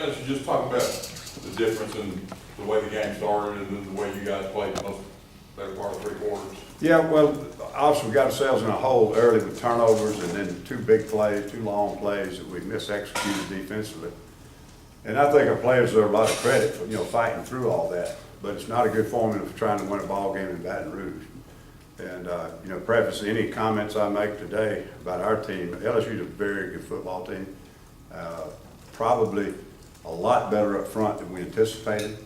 Ellis, you just talk about the difference in the way the game started and then the way you guys played the most better part of 3 quarters. Yeah, well, obviously we got ourselves in a hole early with turnovers and then 2 big plays, 2 long plays that we misexecuted defensively. And I think our players deserve a lot of credit for, fighting through all that. But it's not a good formula for trying to win a ball game in Baton Rouge. And, preface any comments I make today about our team, LSU is a very good football team. Probably a lot better up front than we anticipated.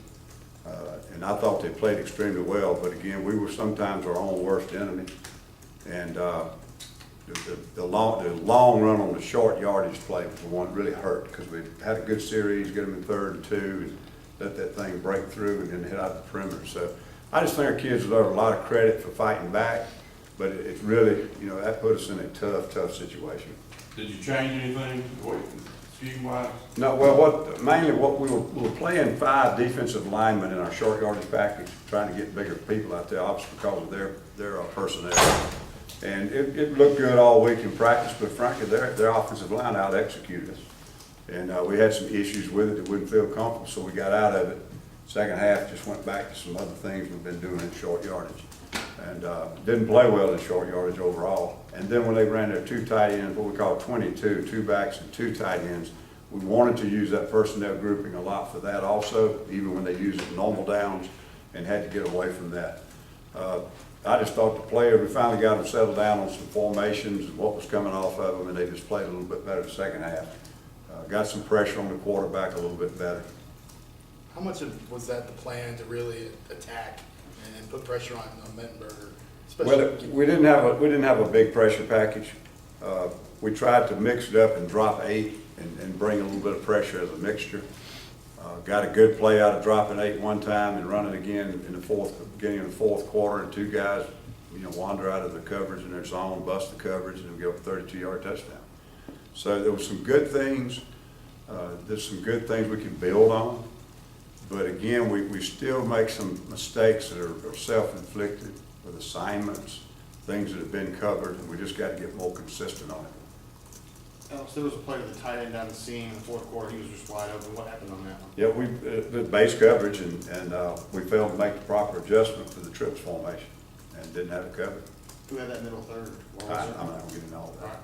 And I thought they played extremely well, but again, we were sometimes our own worst enemy. And the long run on the short yardage play was the one that really hurt because we had a good series, get them in 3rd and 2, and let that thing break through and then hit out the perimeter. So I just think our kids deserve a lot of credit for fighting back, but it's really, that put us in a tough situation. Did you change anything, scheme-wise? No, well, mainly we were playing 5 defensive linemen in our short yardage package, trying to get bigger people out there, obviously because of their personnel. And it looked good all week in practice, but frankly, their offensive line out-executed us. And we had some issues with it that wouldn't feel comfortable, so we got out of it. Second half just went back to some other things we've been doing in short yardage. And didn't play well in short yardage overall. And then when they ran their 2 tight ends, what we call 22, 2 backs and 2 tight ends, we wanted to use that personnel grouping a lot for that also, even when they used it in normal downs, and had to get away from that. I just thought the player, we finally got them settled down on some formations and what was coming off of them, and they just played a little bit better the second half. Got some pressure on the quarterback a little bit better. How much was that the plan to really attack and put pressure on Mettenberger? Well, we didn't have a big pressure package. We tried to mix it up and drop 8 and bring a little bit of pressure as a mixture. Got a good play out of dropping 8 one time and running again in the beginning of the 4th quarter, and 2 guys, wander out of the coverage in their zone, bust the coverage, and give up a 32-yard touchdown. So there were some good things. There's some good things we can build on. But again, we still make some mistakes that are self-inflicted with assignments, things that have been covered, and we just got to get more consistent on it. Ellis, there was a play with the tight end down the seam in the 4th quarter. He was just wide open. What happened on that one? Yeah, we did base coverage, and we failed to make the proper adjustment for the trips formation and didn't have it covered. Who had that middle third? I'm not going to get into all that.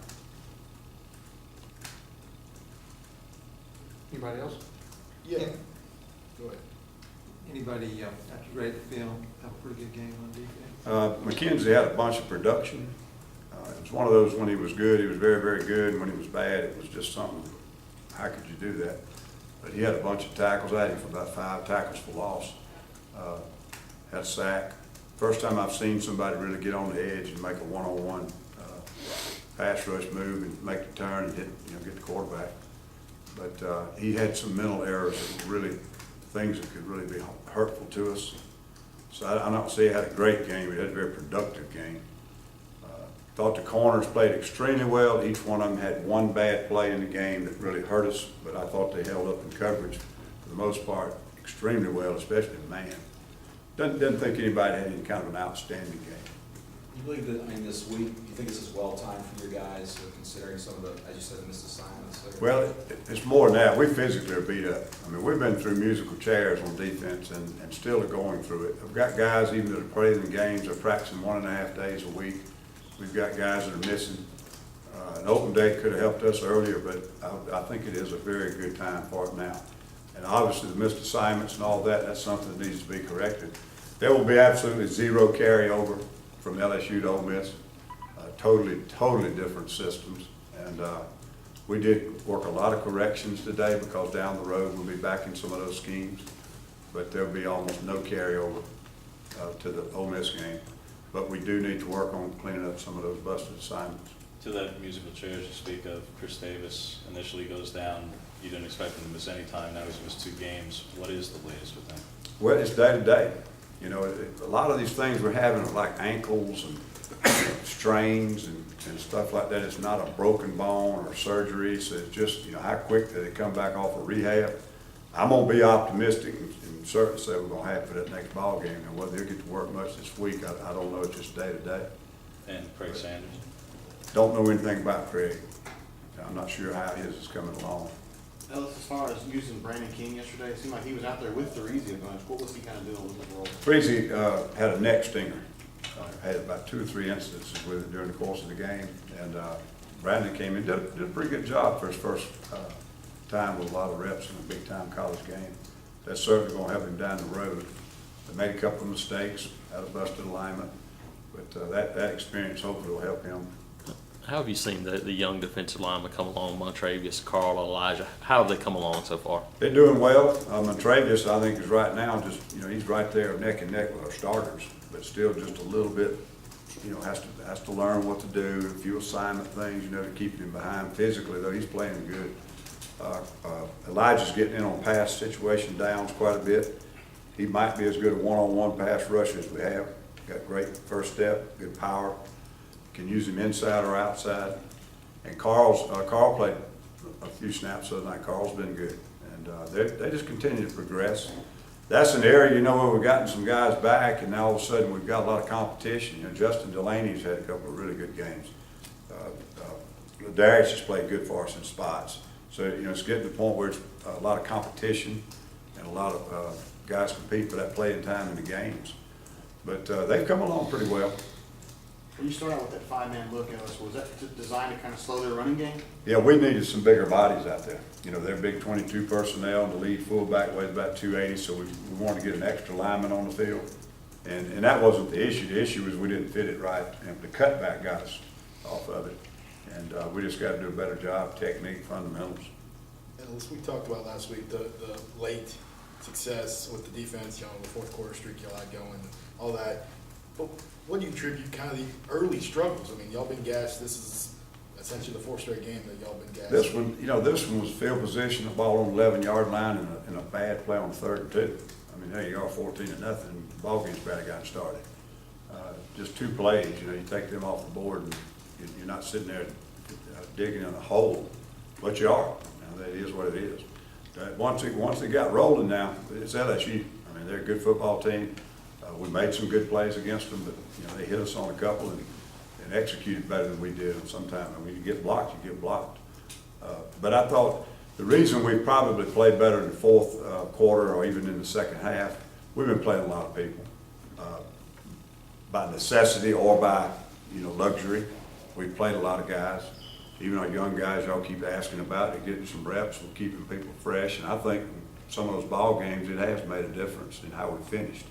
Anybody else? Yeah. Go ahead. Anybody, after you read the film, have a pretty good game on defense? McKenzie had a bunch of production. It was one of those when he was good, he was very, very good, and when he was bad, it was just something, how could you do that? But he had a bunch of tackles. I had him for about 5 tackles for loss. Had a sack. First time I've seen somebody really get on the edge and make a one-on-one pass rush move and make the turn and get the quarterback. But he had some mental errors that were really things that could really be hurtful to us. So I don't say he had a great game, but he had a very productive game. Thought the corners played extremely well. Each one of them had one bad play in the game that really hurt us, but I thought they held up in coverage for the most part extremely well, especially man. Doesn't think anybody had any kind of an outstanding game. You believe that, this week, you think this is well timed for your guys, considering some of the, as you said, missed assignments? Well, it's more than that. We physically are beat up. We've been through musical chairs on defense and still are going through it. I've got guys even that are playing in games, are practicing 1.5 days a week. We've got guys that are missing. An open day could have helped us earlier, but I think it is a very good time for it now. And obviously the missed assignments and all that, that's something that needs to be corrected. There will be absolutely 0 carryover from LSU to Ole Miss. Totally different systems. And we did work a lot of corrections today because down the road we'll be back in some of those schemes. But there'll be almost no carryover to the Ole Miss game. But we do need to work on cleaning up some of those busted assignments. To that musical chairs you speak of, Chris Davis initially goes down. You didn't expect him to miss any time. Now he's missed 2 games. What is the latest with him? Well, it's day to day. A lot of these things we're having are like ankles and strains and stuff like that. It's not a broken bone or surgery, so it's just, how quick do they come back off of rehab. I'm going to be optimistic and certainly say we're going to have it for that next ball game. And whether they'll get to work much this week, I don't know. It's just day to day. And Craig Sanders? Don't know anything about Craig. I'm not sure how his is coming along. Ellis, as far as using Brandon King yesterday, it seemed like he was out there with Threezy a bunch. What was he kind of doing with the role? Freezy had a neck stinger. Had about 2 or 3 instances with it during the course of the game. And Brandon came in, did a pretty good job for his first time with a lot of reps in a big-time college game. That's certainly going to help him down the road. They made a couple of mistakes, had a busted alignment, but that experience hopefully will help him. How have you seen the young defensive linemen come along, Montravius, Carl, Elijah? How have they come along so far? They're doing well. Montravius, I think, is right now just, he's right there neck and neck with our starters, but still just a little bit, has to learn what to do, a few assignment things, to keep him behind. Physically, though, he's playing good. Elijah's getting in on pass situation downs quite a bit. He might be as good a one-on-one pass rusher as we have. Got great first step, good power. Can use him inside or outside. And Carl played a few snaps the other night. Carl's been good. And they just continue to progress. That's an area, where we've gotten some guys back, and now all of a sudden we've got a lot of competition. Justin Delaney's had a couple of really good games. Darius has played good for us in spots. So, it's getting to the point where it's a lot of competition and a lot of guys compete for that playing time in the games. But they've come along pretty well. When you start out with that 5-man look, Ellis, was that designed to kind of slow their running game? Yeah, we needed some bigger bodies out there. They're big 22 personnel, and the lead fullback weighs about 280, so we wanted to get an extra lineman on the field. And that wasn't the issue. The issue was we didn't fit it right, and the cutback got us off of it. And we just got to do a better job, technique, fundamentals. And as we talked about last week, the late success with the defense, the fourth quarter streak y'all had going, all that. But what do you attribute kind of the early struggles? I mean, y'all been gassed. This is essentially the 4th straight game that y'all been gassed. This one was field position, the ball on the 11-yard line, and a bad play on 3rd and 2. I mean, there you are, 14-0. The ball game's barely gotten started. Just 2 plays, you take them off the board, and you're not sitting there digging in a hole, but you are. That is what it is. Once they got rolling now, it's LSU. I mean, they're a good football team. We made some good plays against them, but they hit us on a couple and executed better than we did. And sometimes when you get blocked, you get blocked. But I thought the reason we probably played better in the 4th quarter or even in the 2nd half, we've been playing a lot of people by necessity or by luxury. We've played a lot of guys. Even our young guys, y'all keep asking about, they're getting some reps, we're keeping people fresh, and I think some of those ball games, it has made a difference in how we finished.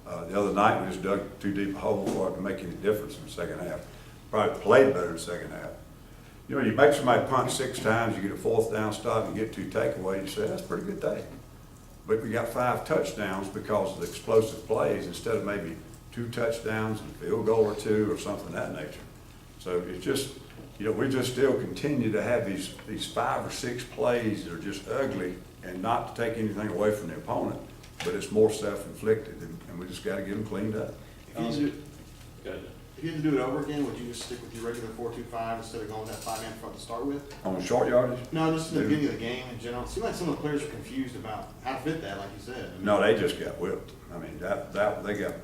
The other night, we just dug too deep a hole for it to make any difference in the 2nd half. Probably played better in the 2nd half. You make somebody punt 6 times, you get a 4th down stop, and you get 2 takeaways, you say, that's a pretty good day. But we got 5 touchdowns because of the explosive plays instead of maybe 2 touchdowns and a field goal or 2 or something of that nature. So it's just, we just still continue to have these 5 or 6 plays that are just ugly, and not to take anything away from the opponent, but it's more self-inflicted, and we just got to get them cleaned up. If you had to do it over again, would you just stick with your regular 4-2-5 instead of going with that 5-man front to start with? On short yardage? No, just in the beginning of the game in general. It seems like some of the players are confused about how to fit that, like you said. No, they just got whipped. I mean,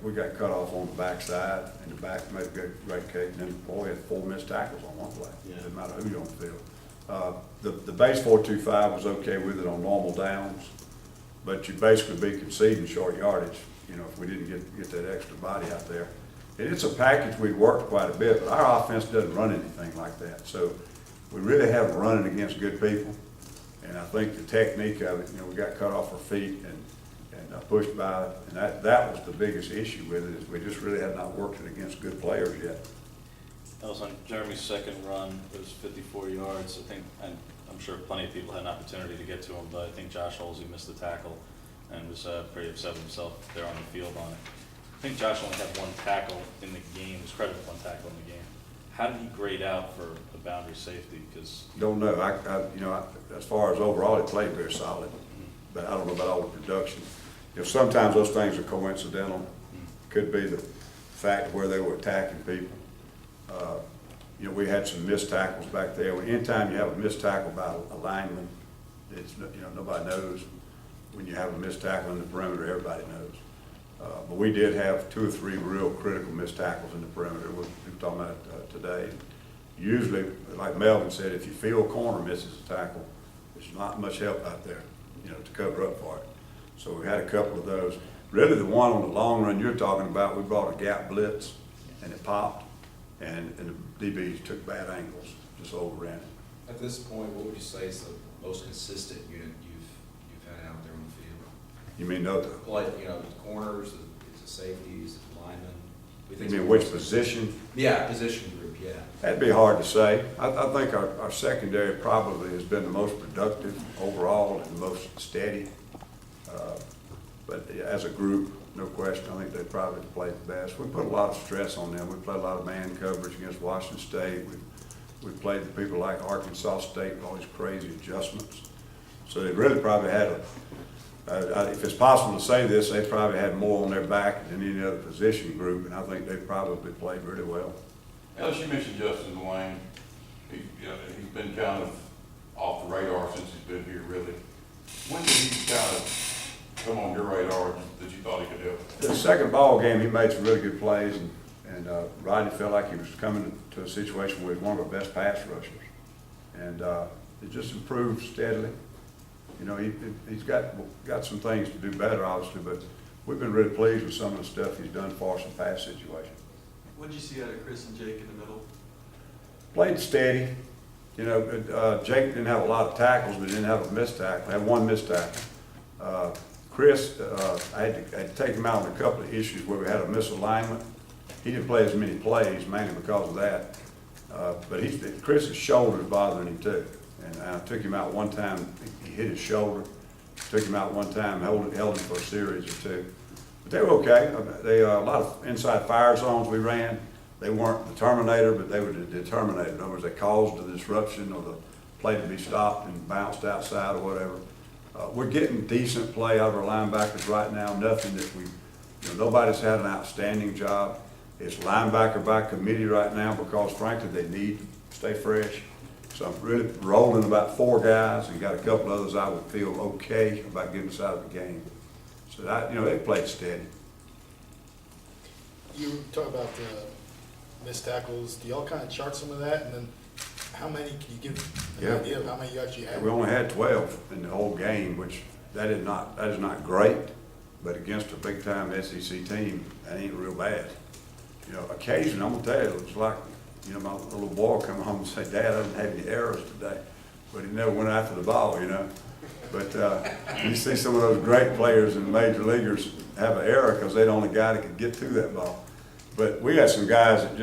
we got cut off on the backside, and the back made a great kick, and then boy, had 4 missed tackles on one play. Yeah. Didn't matter who you on the field. The base 4-2-5 was okay with it on normal downs, but you'd basically be conceding short yardage, if we didn't get that extra body out there. And it's a package we've worked quite a bit, but our offense doesn't run anything like that. So we really haven't run it against good people. And I think the technique of it, we got cut off our feet and pushed by it. And that was the biggest issue with it, is we just really had not worked it against good players yet. That was on Jeremy's 2nd run. It was 54 yards. I think, and I'm sure plenty of people had an opportunity to get to him, but I think Josh Holsey missed the tackle and was pretty upset with himself there on the field on it. I think Josh only had 1 tackle in the game. He was credited with 1 tackle in the game. How did he grade out for the boundary safety? Because don't know. As far as overall, he played very solid, but I don't know about all the production. Sometimes those things are coincidental. Could be the fact of where they were attacking people. We had some missed tackles back there. Anytime you have a missed tackle by a lineman, it's nobody knows. When you have a missed tackle in the perimeter, everybody knows. But we did have 2 or 3 real critical missed tackles in the perimeter. We're talking about today. Usually, like Melvin said, if you feel a corner misses a tackle, there's not much help out there, you know, to cover up for it. So we had a couple of those. Really, the one on the long run you're talking about, we brought a gap blitz, and it popped, and the DBs took bad angles, just overran it. At this point, what would you say is the most consistent unit you've had out there on the field? You mean no? Like, you know, the corners, is it safeties, the linemen? You mean which position? Yeah, position group, yeah. That'd be hard to say. I think our secondary probably has been the most productive overall and the most steady. But as a group, no question, I think they probably played the best. We put a lot of stress on them. We played a lot of man coverage against Washington State. We played the people like Arkansas State with all these crazy adjustments. So they really probably had if it's possible to say this, they probably had more on their back than any other position group, and I think they probably played really well. Ellis, you mentioned Justin Dwayne. He's been kind of off the radar since he's been here, really. When did he kind of come on your radar that you thought he could help? The second ball game, he made some really good plays, and Rodney felt like he was coming to a situation where he's one of our best pass rushers. And it just improved steadily. You know, he's got some things to do better, obviously, but we've been really pleased with some of the stuff he's done for us in pass situation. What did you see out of Chris and Jake in the middle? Played steady. You know, Jake didn't have a lot of tackles, but didn't have a missed tackle. Had one missed tackle. Chris, I had to take him out on a couple of issues where we had a misalignment. He didn't play as many plays, mainly because of that. But Chris's shoulder's bothering him too. And I took him out one time, he hit his shoulder. Took him out one time, held him for a series or two. But they were okay. A lot of inside fire zones we ran. They weren't the Terminator, but they were the Determinator. In other words, they caused the disruption or the play to be stopped and bounced outside or whatever. We're getting decent play out of our linebackers right now. Nothing that nobody's had an outstanding job. It's linebacker by committee right now because frankly they need to stay fresh. So I'm really rolling about 4 guys and got a couple others I would feel okay about getting us out of the game. So that, they played steady. You talk about the missed tackles. Do y'all kind of chart some of that? And then how many, can you give an idea of how many you actually had? We only had 12 in the whole game, which that is not great, but against a big time SEC team, that ain't real bad. Occasionally, I'm gonna tell you, it's like, my little boy come home and say, Dad, I didn't have any errors today, but he never went after the ball, But you see some of those great players and major leaguers have an error because they're the only guy that could get to that ball. But we had some guys that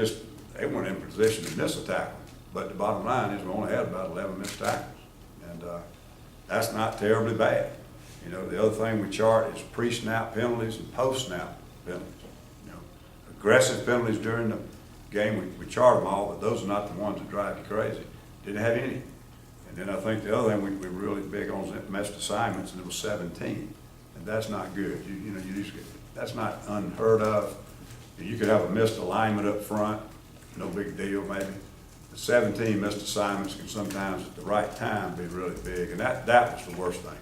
they weren't in position to miss a tackle. But the bottom line is we only had about 11 missed tackles. And that's not terribly bad. The other thing we chart is pre-snap penalties and post-snap penalties. Aggressive penalties during the game, we chart them all, but those are not the ones that drive you crazy. Didn't have any. And then I think the other thing we were really big on is missed assignments, and it was 17. And that's not good. That's not unheard of. You could have a missed alignment up front, no big deal maybe. The 17 missed assignments can sometimes at the right time be really big, and that was the worst thing.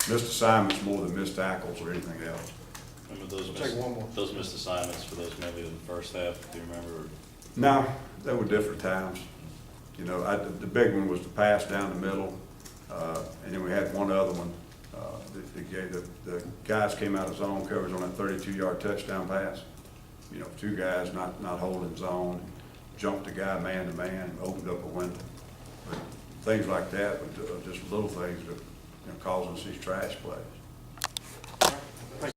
Missed assignments more than missed tackles or anything else. Remember Take one more. those missed assignments for those maybe in the first half, do you remember? No, they were different times. The big one was the pass down the middle, and then we had one other one. The guys came out of zone coverage on that 32-yard touchdown pass. 2 guys not holding zone, jumped the guy man to man, opened up a window. But things like that, just little things that causing us these trash plays.